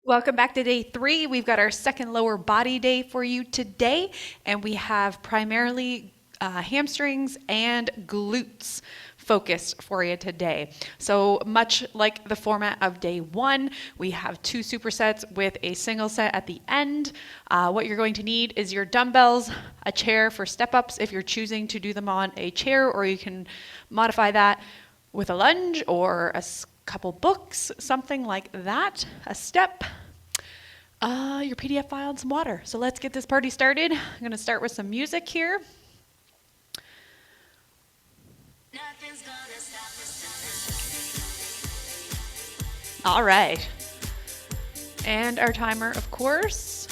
Welcome back to day 3. We've got our second lower body day for you today, and we have primarily hamstrings and glutes focused for you today. So much like the format of day 1, we have 2 supersets with a single set at the end. What you're going to need is your dumbbells, a chair for step-ups if you're choosing to do them on a chair, or you can modify that with a lunge or a couple books, something like that, a step, your PDF file, and some water. So let's get this party started. I'm going to start with some music here. All right. And our timer, of course.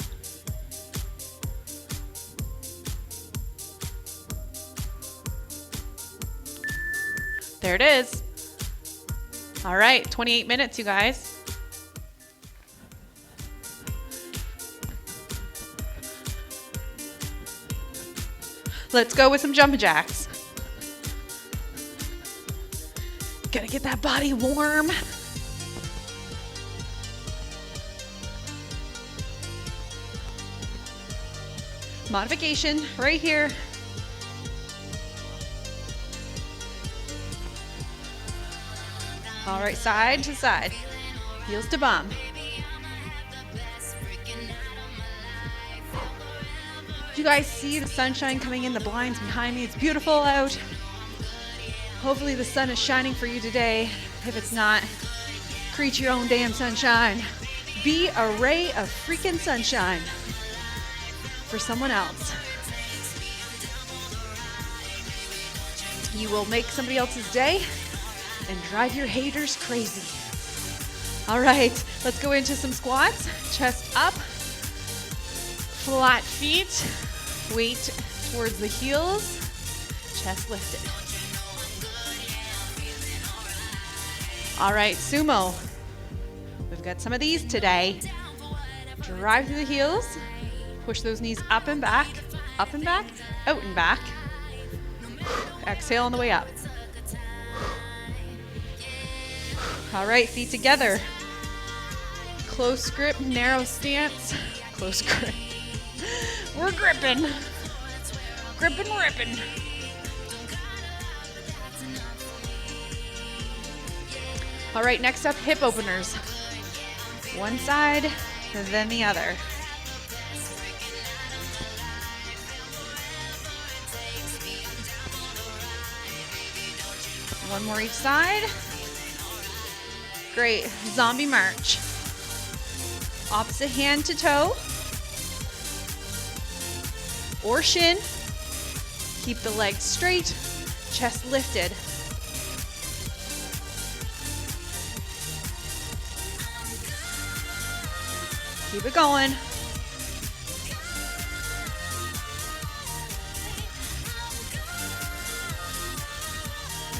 There it is. All right, 28 minutes, you guys. Let's go with some jumping jacks. Gotta get that body warm. Modification right here. All right, side to side, heels to bum. Do you guys see the sunshine coming in the blinds behind me? It's beautiful out. Hopefully the sun is shining for you today. If it's not, create your own damn sunshine. Be a ray of freaking sunshine for someone else. You will make somebody else's day and drive your haters crazy. All right, let's go into some squats. Chest up, flat feet, weight towards the heels, chest lifted. All right, sumo. We've got some of these today. Drive through the heels, push those knees up and back, out and back. Exhale on the way up. All right, feet together. Close grip, narrow stance. Close grip. We're gripping. Gripping, ripping. All right, next up, hip openers. One side, then the other. One more each side. Great, zombie march. Opposite hand to toe or shin. Keep the legs straight, chest lifted. Keep it going.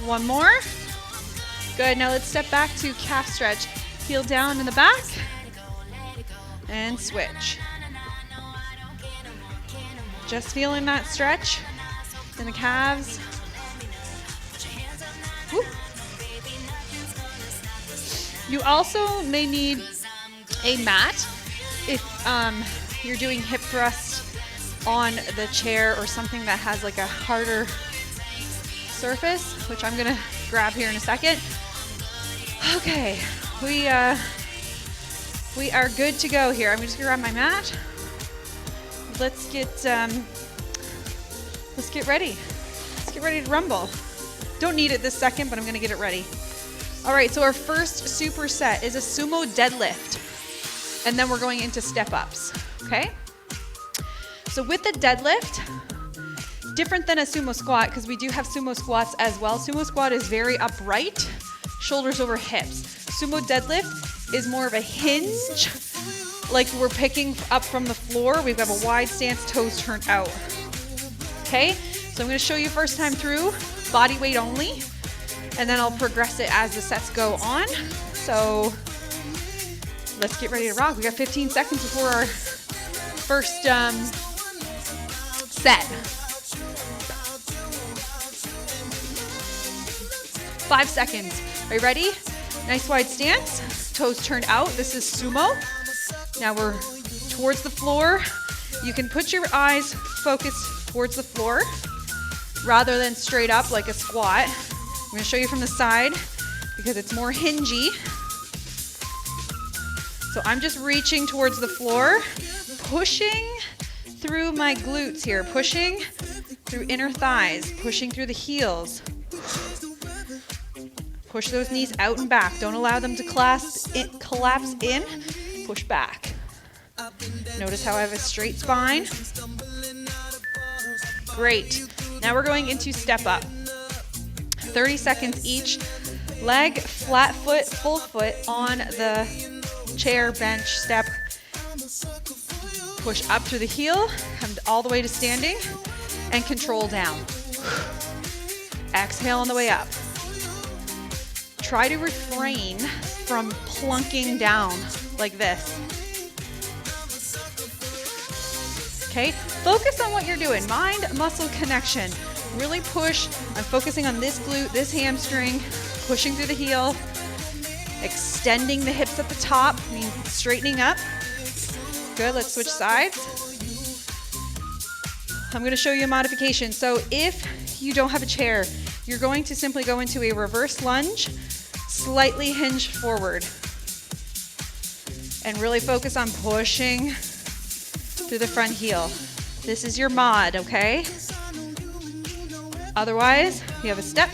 One more. Good, now let's step back to calf stretch. Heel down in the back and switch. Just feeling that stretch in the calves. Woo. You also may need a mat if you're doing hip thrust on the chair or something that has like a harder surface, which I'm gonna grab here in a second. Okay, we are good to go here. I'm just gonna grab my mat. Let's get ready. Let's get ready to rumble. Don't need it this second, but I'm gonna get it ready. All right, so our first superset is a sumo deadlift, and then we're going into step ups. Okay. So with the deadlift, different than a sumo squat, because we do have sumo squats as well. Sumo squat is very upright, shoulders over hips. Sumo deadlift is more of a hinge, like we're picking up from the floor. We've got a wide stance, toes turned out. Okay, so I'm gonna show you first time through, body weight only, and then I'll progress it as the sets go on. So let's get ready to rock. We got 15 seconds before our first set. 5 seconds. Are you ready? Nice wide stance. Toes turned out. This is sumo. Now we're towards the floor. You can put your eyes focused towards the floor rather than straight up like a squat. I'm going to show you from the side because it's more hingy. So I'm just reaching towards the floor, pushing through my glutes here, pushing through inner thighs, pushing through the heels. Push those knees out and back. Don't allow them to collapse in. Push back. Notice how I have a straight spine. Great. Now we're going into step up. 30 seconds each. Leg, flat foot, full foot on the chair, bench, step. Push up through the heel, come all the way to standing, and control down. Exhale on the way up. Try to refrain from plunking down like this. Okay, focus on what you're doing. Mind-muscle connection. Really push. I'm focusing on this glute, this hamstring, pushing through the heel, extending the hips at the top, straightening up. Good, let's switch sides. I'm going to show you a modification. So if you don't have a chair, you're going to simply go into a reverse lunge, slightly hinge forward, and really focus on pushing through the front heel. This is your mod, okay? Otherwise, you have a step.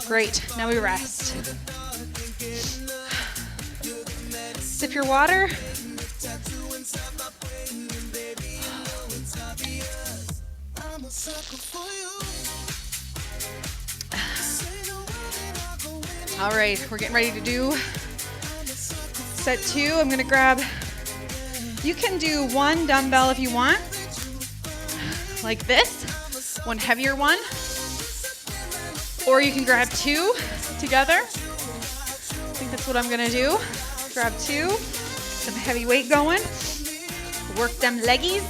Great, now we rest. Sip your water. All right, we're getting ready to do set 2. I'm gonna grab, you can do one dumbbell if you want, like this, one heavier one, or you can grab 2 together. I think that's what I'm gonna do. Grab 2, some heavy weight going, work them leggies,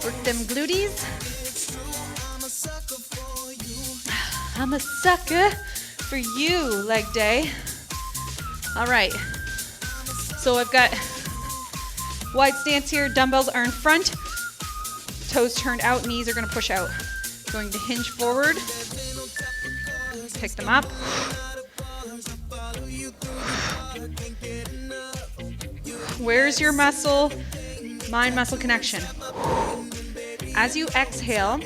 work them gluties. I'm a sucker for you, leg day. All right, so I've got wide stance here, dumbbells are in front, toes turned out, knees are gonna push out. Going to hinge forward, pick them up. Where's your muscle, mind-muscle connection? As you exhale,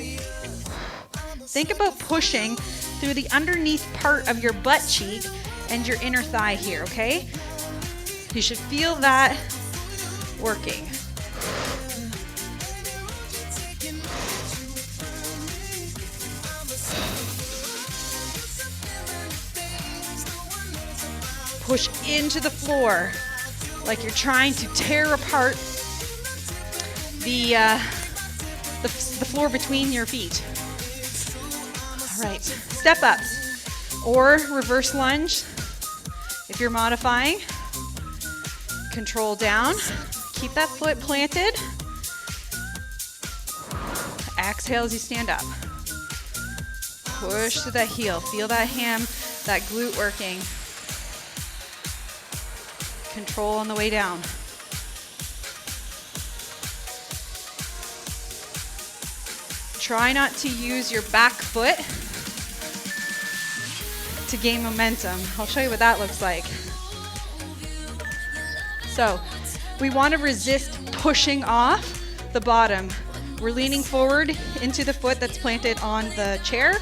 think about pushing through the underneath part of your butt cheek and your inner thigh here, okay? You should feel that working. Push into the floor like you're trying to tear apart the floor between your feet. All right, step ups or reverse lunge if you're modifying. Control down, keep that foot planted. Exhale as you stand up. Push to that heel, feel that ham, that glute working. Control on the way down. Try not to use your back foot to gain momentum. I'll show you what that looks like. So we want to resist pushing off the bottom. We're leaning forward into the foot that's planted on the chair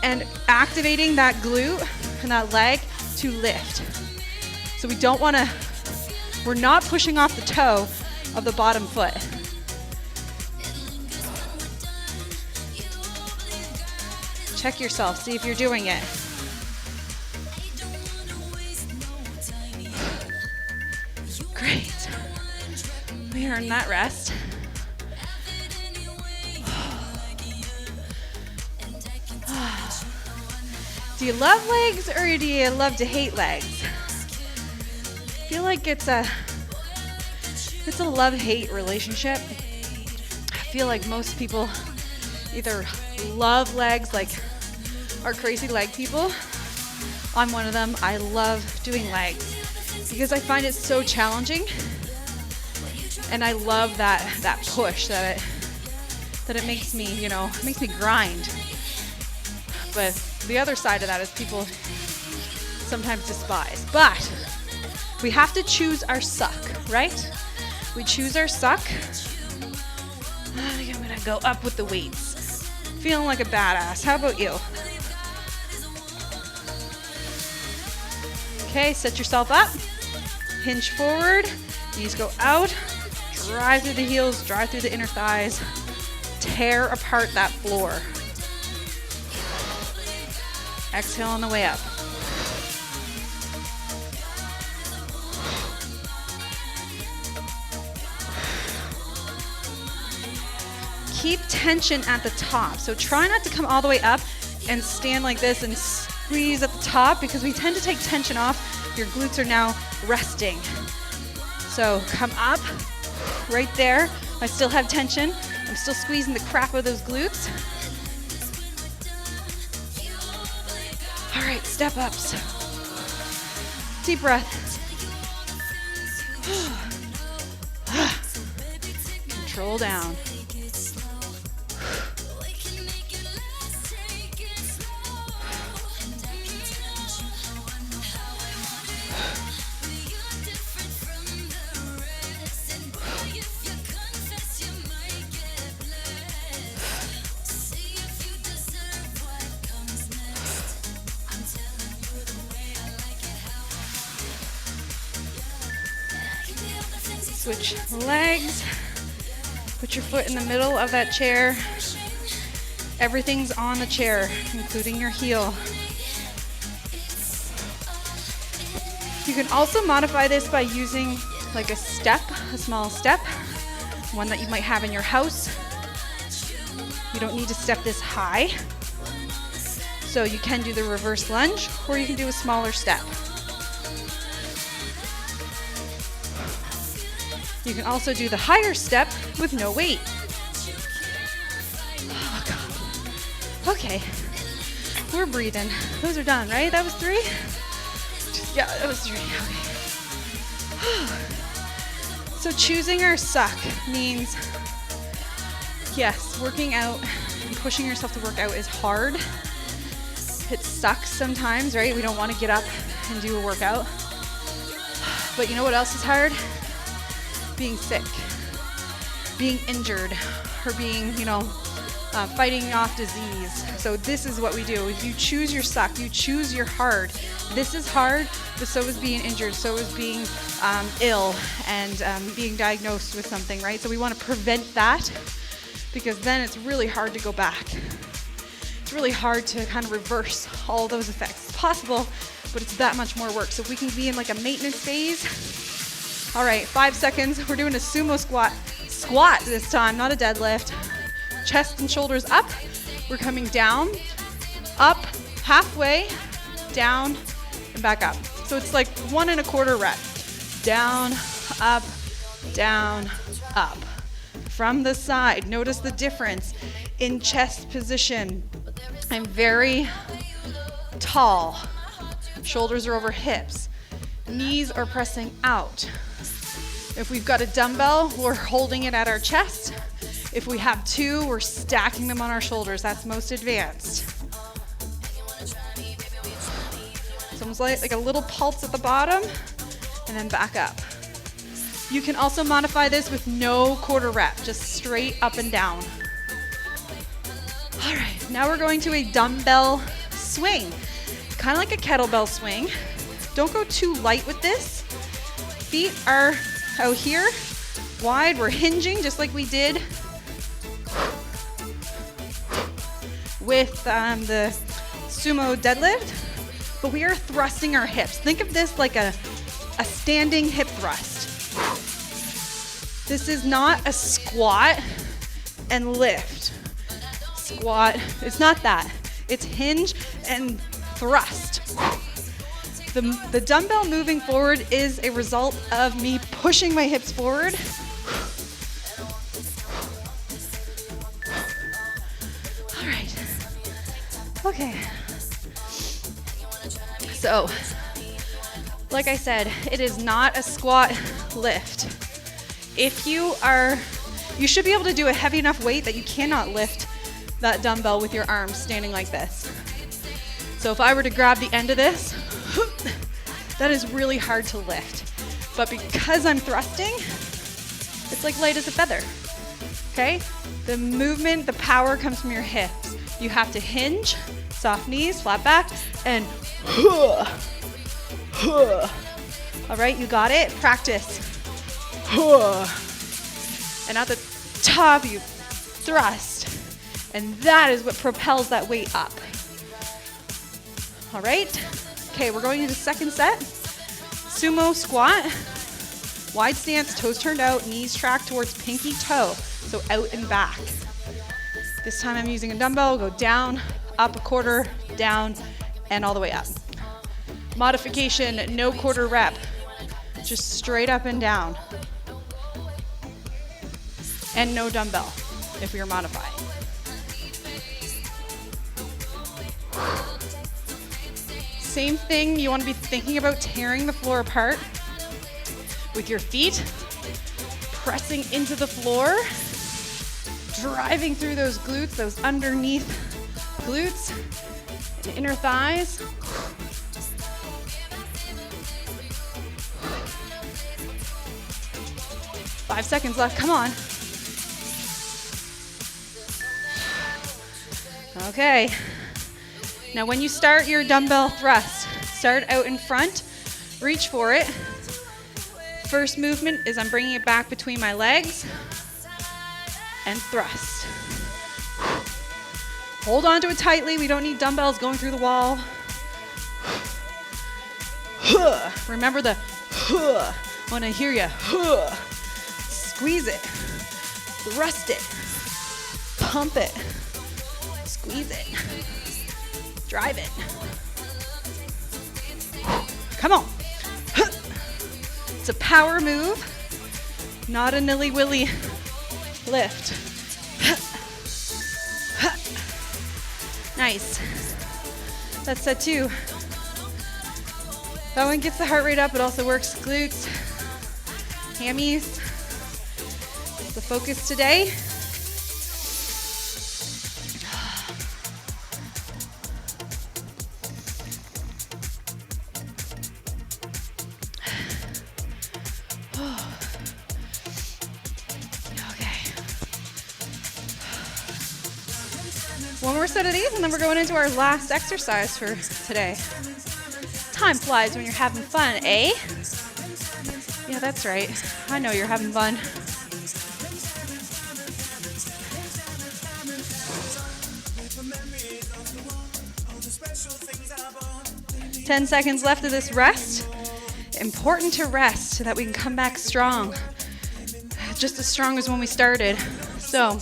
and activating that glute and that leg to lift. So we don't want to, we're not pushing off the toe of the bottom foot. Check yourself, see if you're doing it. Great. We earned that rest. Do you love legs or do you love to hate legs? I feel like it's a love-hate relationship. feel like most people either love legs, like are crazy leg people. I'm one of them. I love doing legs because I find it so challenging, and I love that push that it makes me, makes me grind. But the other side of that is people sometimes despise. But we have to choose our suck, right? We choose our suck. I think I'm gonna go up with the weights. Feeling like a badass. How about you? Okay, set yourself up. Hinge forward. Knees go out. Drive through the heels, drive through the inner thighs. Tear apart that floor. Exhale on the way up. Keep tension at the top. So try not to come all the way up and stand like this and squeeze at the top, because we tend to take tension off. Your glutes are now resting. So come up right there. I still have tension. I'm still squeezing the crap out of those glutes. All right, step ups. Deep breath. Control down. Switch legs. Put your foot in the middle of that chair. Everything's on the chair, including your heel. You can also modify this by using like a step, a small step, one that you might have in your house. You don't need to step this high. So you can do the reverse lunge, or you can do a smaller step. You can also do the higher step with no weight. Oh, God. Okay, we're breathing. Those are done, right? That was 3? Yeah, that was 3. Okay. So choosing our suck means, yes, working out and pushing yourself to work out is hard. It sucks sometimes, right? We don't want to get up and do a workout. But you know what else is hard? Being sick, being injured, or being, fighting off disease. So this is what we do. If you choose your suck, you choose your hard. This is hard, but so is being injured, so is being ill, and being diagnosed with something, right? So we want to prevent that, because then it's really hard to go back. It's really hard to kind of reverse all those effects. It's possible, but it's that much more work. So if we can be in like a maintenance phase. All right, 5 seconds. We're doing a sumo squat. Squat this time, not a deadlift. Chest and shoulders up. We're coming down, up, halfway, down, and back up. So it's like 1 1/4 rep. Down, up, down, up. From the side, notice the difference in chest position. I'm very tall. Shoulders are over hips. Knees are pressing out. If we've got a dumbbell, we're holding it at our chest. If we have 2, we're stacking them on our shoulders. That's most advanced. It's almost like a little pulse at the bottom, and then back up. You can also modify this with no quarter rep, just straight up and down. All right, now we're going to a dumbbell swing. Kind of like a kettlebell swing. Don't go too light with this. Feet are out here, wide. We're hinging just like we did with the sumo deadlift, but we are thrusting our hips. Think of this like a standing hip thrust. This is not a squat and lift. Squat, it's not that. It's hinge and thrust. The dumbbell moving forward is a result of me pushing my hips forward. Okay. So, like I said, it is not a squat lift. If you should be able to do a heavy enough weight that you cannot lift that dumbbell with your arms standing like this. So if I were to grab the end of this, that is really hard to lift. But because I'm thrusting, it's like light as a feather, okay? The movement, the power comes from your hips. You have to hinge, soft knees, flat back, and all right, you got it? Practice. And at the top, you thrust. And that is what propels that weight up. All right? Okay, we're going into the second set. Sumo squat. Wide stance, toes turned out, knees tracked towards pinky toe. So out and back. This time I'm using a dumbbell. Go down, up a quarter, down, and all the way up. Modification, no quarter rep. Just straight up and down. And no dumbbell if you're modifying. Same thing, you want to be thinking about tearing the floor apart with your feet, pressing into the floor, driving through those glutes, those underneath glutes, and inner thighs. Five seconds left, come on. Okay. Now when you start your dumbbell thrust, start out in front, reach for it. First movement is I'm bringing it back between my legs and thrust. Hold on to it tightly. We don't need dumbbells going through the wall. Remember the when I hear you. Squeeze it, thrust it, pump it, squeeze it, drive it. Come on. It's a power move, not a nilly-willy lift. Nice. That's set two. That one gets the heart rate up. It also works glutes, hammies. The focus today. Okay. One more set of these and then we're going into our last exercise for today. Time flies when you're having fun, eh? Yeah, that's right. I know you're having fun. 10 seconds left of this rest. Important to rest so that we can come back strong. Just as strong as when we started. So,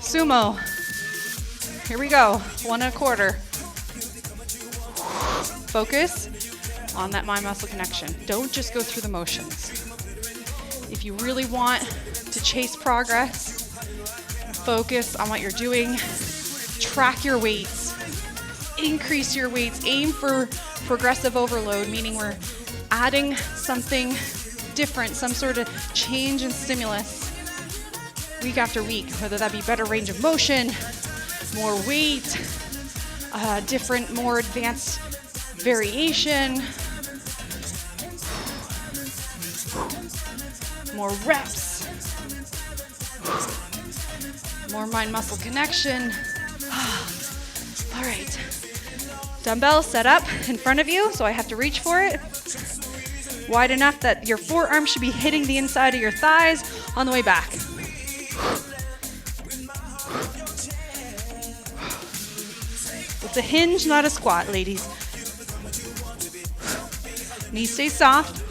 sumo. Here we go. 1 1/4. Focus on that mind-muscle connection. Don't just go through the motions. If you really want to chase progress, focus on what you're doing. Track your weights. Increase your weights. Aim for progressive overload, meaning we're adding something different, some sort of change and stimulus week after week, whether that be better range of motion, more weight, different, more advanced variation, more reps, more mind-muscle connection. All right. Dumbbell set up in front of you, so I have to reach for it. Wide enough that your forearm should be hitting the inside of your thighs on the way back. It's a hinge, not a squat, ladies. Knees stay soft.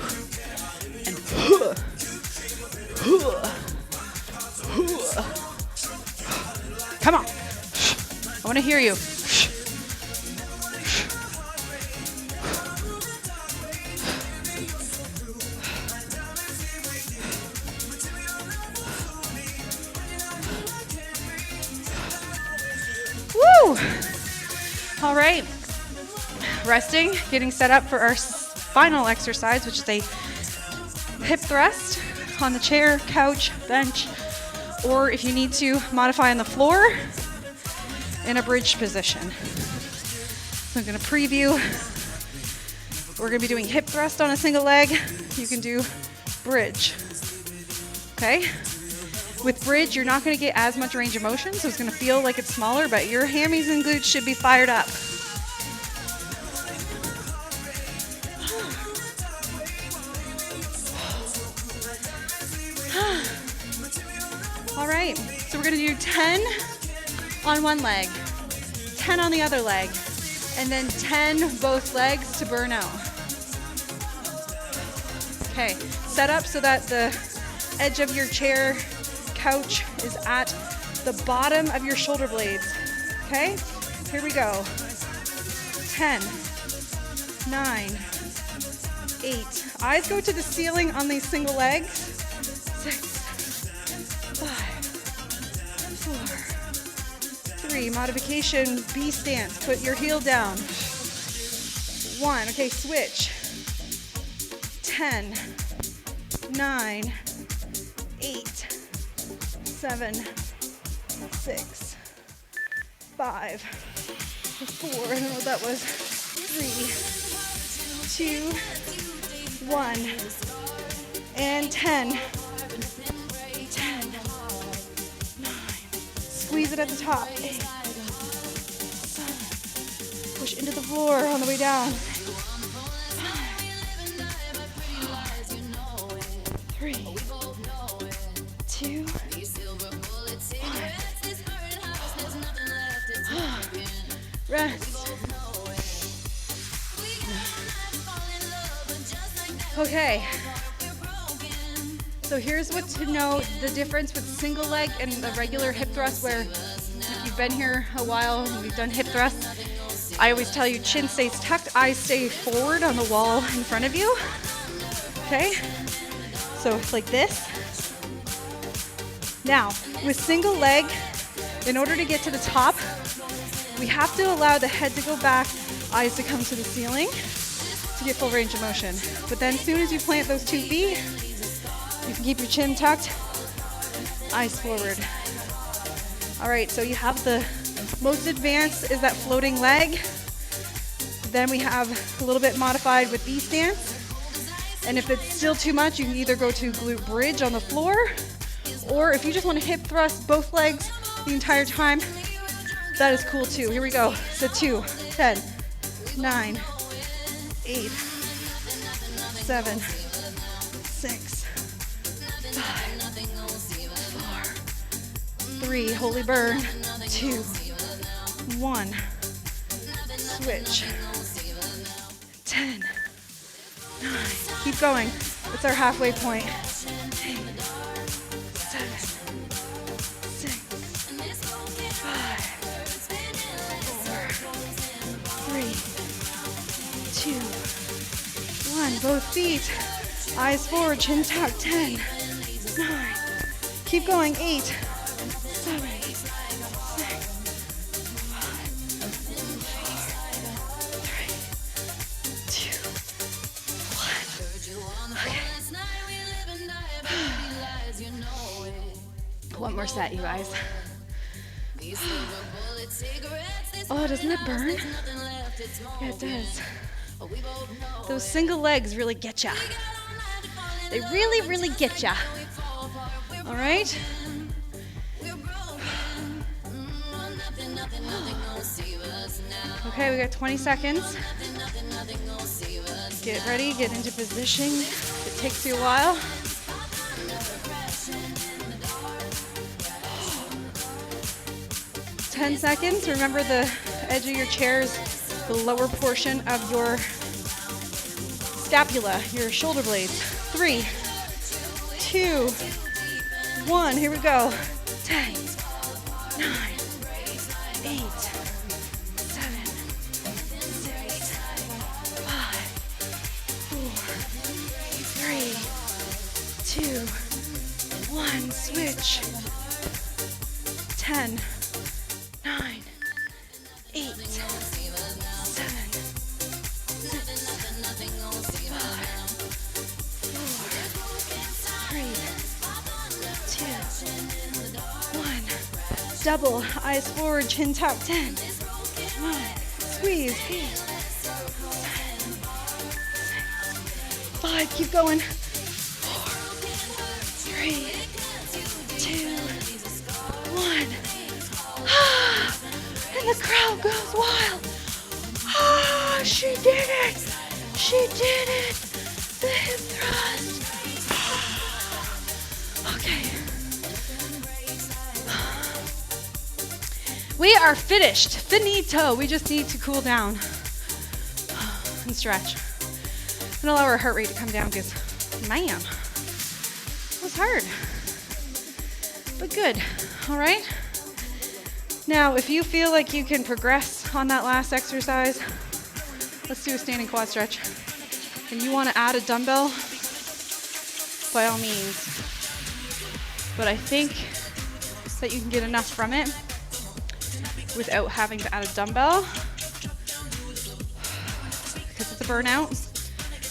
And come on. I want to hear you. Woo! All right, resting, getting set up for our final exercise, which is a hip thrust on the chair, couch, bench, or if you need to modify on the floor in a bridge position. So I'm gonna preview. We're gonna be doing hip thrust on a single leg. You can do bridge, okay? With bridge, you're not gonna get as much range of motion, so it's gonna feel like it's smaller, but your hammies and glutes should be fired up. All right, so we're gonna do 10 on one leg, 10 on the other leg, and then 10 both legs to burn out. Okay, set up so that the edge of your chair, couch is at the bottom of your shoulder blades. Okay, here we go. 10, 9, 8. Eyes go to the ceiling on these single legs. 6, 5, 4, 3. Modification, B stance. Put your heel down. 1. Okay, switch. 10, 9, 8, 7, 6, 5, 4. I don't know what that was. 3, 2, 1, and 10. 10, 9. Squeeze it at the top. 8, 7. Push into the floor on the way down. 3, 2, 1. Rest. Okay. So here's what to know the difference with single leg and the regular hip thrust, where if you've been here a while and we've done hip thrusts, I always tell you chin stays tucked, eyes stay forward on the wall in front of you. Okay? So it's like this. Now, with single leg, in order to get to the top, we have to allow the head to go back, eyes to come to the ceiling to get full range of motion. But then as soon as you plant those 2 feet, you can keep your chin tucked, eyes forward. All right, so you have the most advanced is that floating leg. Then we have a little bit modified with B stance. And if it's still too much, you can either go to glute bridge on the floor, or if you just want to hip thrust both legs the entire time, that is cool too. Here we go. So 2, 10, 9, 8, 7, 6, 5, 4, 3. Holy burn. 2, 1. Switch. 10, 9. Keep going. It's our halfway point. 8, 7, 6, 5, 4, 3, 2, 1. Both feet. Eyes forward, chin tucked. 10, 9. Keep going. 8, 7, 6, 5, 4, 3, 2. One more set, you guys. Oh, doesn't it burn? Yeah, it does. Those single legs really get ya. They really, really get ya. All right? Okay, we got 20 seconds. Get ready, get into position. It takes you a while. 10 seconds. Remember the edge of your chair is the lower portion of your scapula, your shoulder blades. 3, 2, 1. Here we go. 10, 9, 8, 7, 6, 5, 4, 3, 2, 1. Switch. 10, 9, 8, Double, eyes forward, chin tap, 10. Come on, squeeze, 5, keep going. 4, 3, 2, 1. And the crowd goes wild. Ah, she did it. She did it. The hip thrust. Okay. We are finished. Finito. We just need to cool down and stretch. And allow our heart rate to come down because, man, it was hard. But good. All right. Now, if you feel like you can progress on that last exercise, let's do a standing quad stretch. And you want to add a dumbbell, by all means. But I think that you can get enough from it without having to add a dumbbell, because it's a burnout.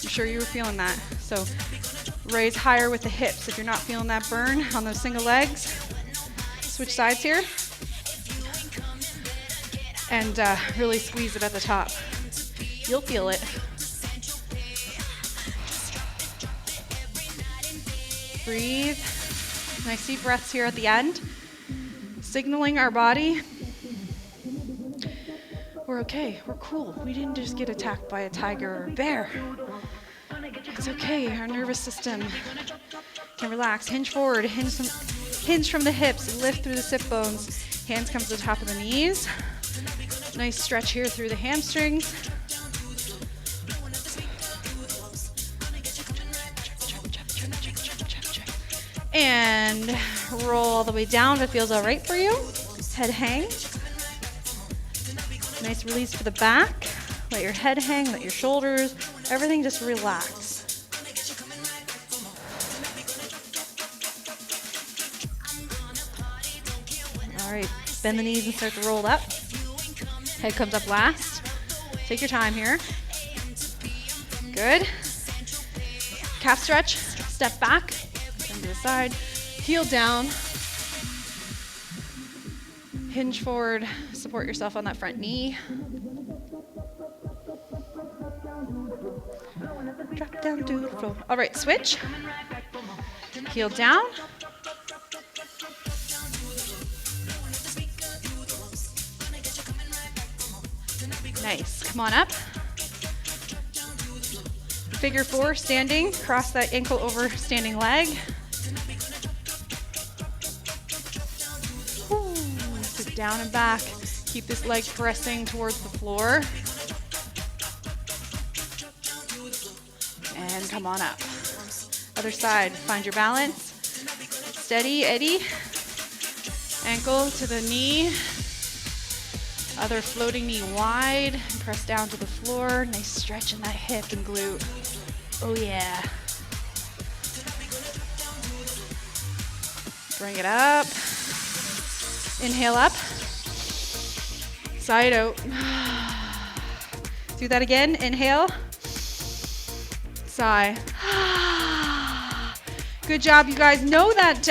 I'm sure you were feeling that. So raise higher with the hips if you're not feeling that burn on those single legs. Switch sides here. And really squeeze it at the top. You'll feel it. Breathe. Nice deep breaths here at the end. Signaling our body, we're okay, we're cool. We didn't just get attacked by a tiger or a bear. It's okay, our nervous system can relax. Hinge forward, hinge from the hips, lift through the sit bones. Hands come to the top of the knees. Nice stretch here through the hamstrings. And roll all the way down if it feels all right for you. Head hang. Nice release for the back. Let your head hang, let your shoulders, everything just relax. All right, bend the knees and start to roll up. Head comes up last. Take your time here. Good. Calf stretch, step back, turn to the side, heel down. Hinge forward, support yourself on that front knee. Drop down to the floor. All right, switch. Heel down. Nice, come on up. Figure 4, standing. Cross that ankle over standing leg. Sit down and back. Keep this leg pressing towards the floor. And come on up. Other side, find your balance. Steady, Eddie. Ankle to the knee. Other floating knee wide. And press down to the floor. Nice stretch in that hip and glute. Oh yeah. Bring it up. Inhale up. Side out. Do that again. Inhale. Sigh. Good job, you guys. Know that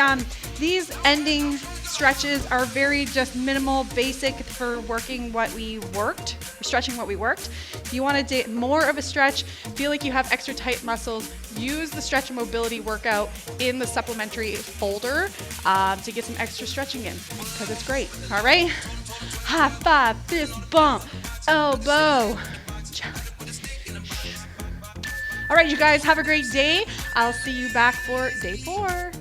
these ending stretches are very just minimal, basic for working what we worked, or stretching what we worked. If you want to do more of a stretch, feel like you have extra tight muscles, use the stretch and mobility workout in the supplementary folder to get some extra stretching in, because it's great. All right? High five, fist bump, elbow. All right, you guys, have a great day. I'll see you back for day 4.